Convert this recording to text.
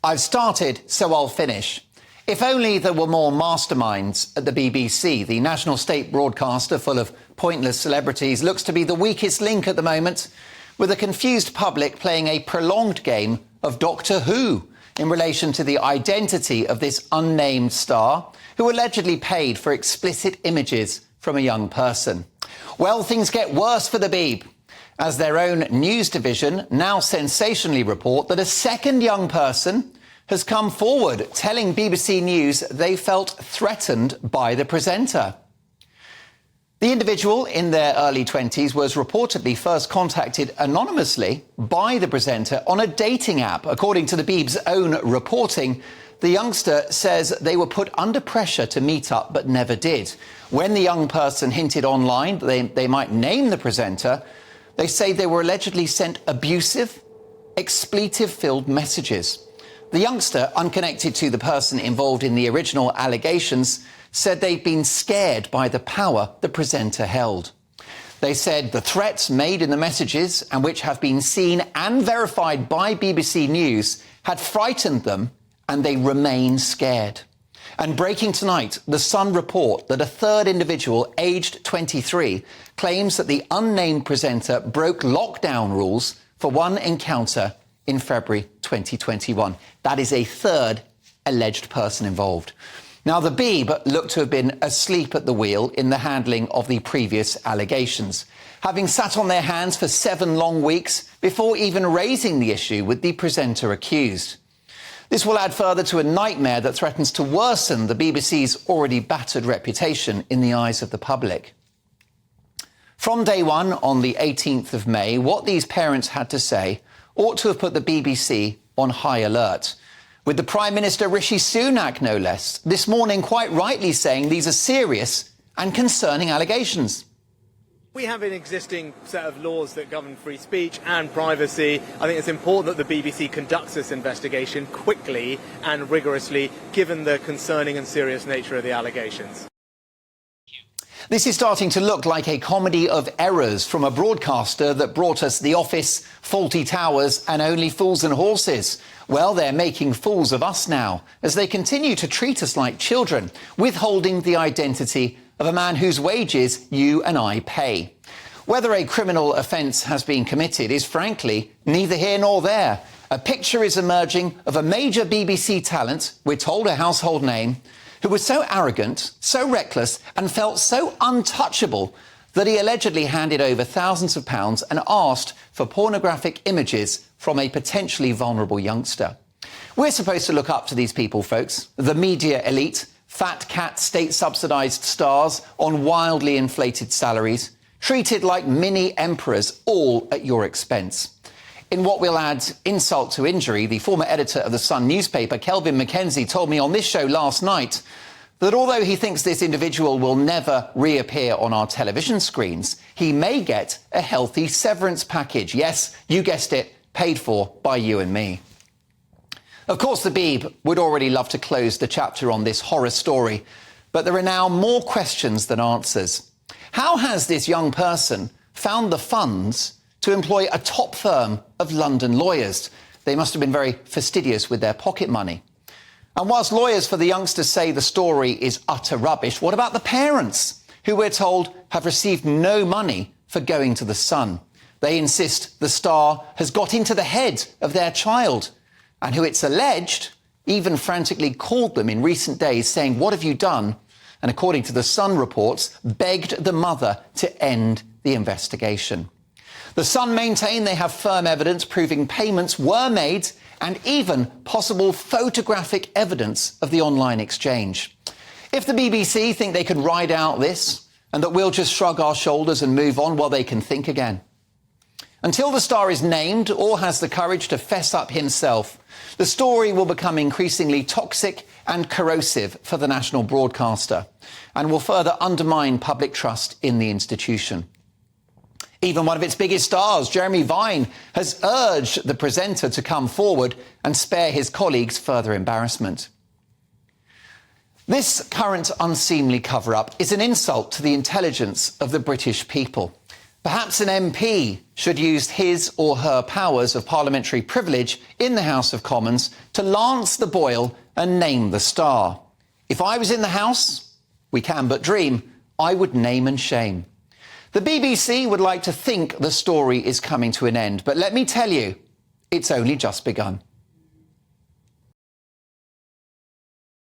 I've started, so I'll finish. If only there were more masterminds at the BBC. The national state broadcaster, full of pointless celebrities, looks to be the weakest link at the moment, with a confused public playing a prolonged game of Doctor Who in relation to the identity of this unnamed star who allegedly paid for explicit images from a young person. Well, things get worse for the Beeb, as their own news division now sensationally report that a second young person has come forward telling BBC News they felt threatened by the presenter. The individual in their early 20s was reportedly first contacted anonymously by the presenter on a dating app. According to the Beeb's own reporting, the youngster says they were put under pressure to meet up but never did. When the young person hinted online they might name the presenter, they say they were allegedly sent abusive, expletive-filled messages. The youngster, unconnected to the person involved in the original allegations, said they'd been scared by the power the presenter held. They said the threats made in the messages, and which have been seen and verified by BBC News, had frightened them, and they remain scared. And breaking tonight, The Sun report that a third individual, aged 23, claims that the unnamed presenter broke lockdown rules for one encounter in February 2021. That is a third alleged person involved. Now, the Beeb look to have been asleep at the wheel in the handling of the previous allegations, having sat on their hands for 7 long weeks before even raising the issue with the presenter accused. This will add further to a nightmare that threatens to worsen the BBC's already battered reputation in the eyes of the public. From day one, on the 18th of May, what these parents had to say ought to have put the BBC on high alert, with the Prime Minister Rishi Sunak, no less, this morning quite rightly saying these are serious and concerning allegations. We have an existing set of laws that govern free speech and privacy. I think it's important that the BBC conducts this investigation quickly and rigorously, given the concerning and serious nature of the allegations. This is starting to look like a comedy of errors from a broadcaster that brought us The Office, Faulty Towers and Only Fools and Horses. Well, they're making fools of us now, as they continue to treat us like children, withholding the identity of a man whose wages you and I pay. Whether a criminal offence has been committed is frankly neither here nor there. A picture is emerging of a major BBC talent, we're told a household name, who was so arrogant, so reckless and felt so untouchable that he allegedly handed over thousands of pounds and asked for pornographic images from a potentially vulnerable youngster. We're supposed to look up to these people, folks, the media elite, fat cat state-subsidised stars on wildly inflated salaries, treated like mini emperors, all at your expense. In what will add insult to injury, the former editor of the Sun newspaper, Kelvin Mackenzie, told me on this show last night that although he thinks this individual will never reappear on our television screens, he may get a healthy severance package. Yes, you guessed it, paid for by you and me. Of course, the Beeb would already love to close the chapter on this horror story, but there are now more questions than answers. How has this young person found the funds to employ a top firm of London lawyers? They must have been very fastidious with their pocket money. And whilst lawyers for the youngsters say the story is utter rubbish, what about the parents, who we're told have received no money for going to the Sun? They insist the star has got into the head of their child, and who it's alleged even frantically called them in recent days saying, "What have you done?" And according to the Sun reports, begged the mother to end the investigation. The Sun maintain they have firm evidence proving payments were made and even possible photographic evidence of the online exchange. If the BBC think they can ride out this and that we'll just shrug our shoulders and move on, well, they can think again. Until the star is named or has the courage to fess up himself, the story will become increasingly toxic and corrosive for the national broadcaster and will further undermine public trust in the institution. Even one of its biggest stars, Jeremy Vine, has urged the presenter to come forward and spare his colleagues further embarrassment. This current unseemly cover-up is an insult to the intelligence of the British people. Perhaps an MP should use his or her powers of parliamentary privilege in the House of Commons to lance the boil and name the star. If I was in the House, we can but dream, I would name and shame. The BBC would like to think the story is coming to an end, but let me tell you, it's only just begun.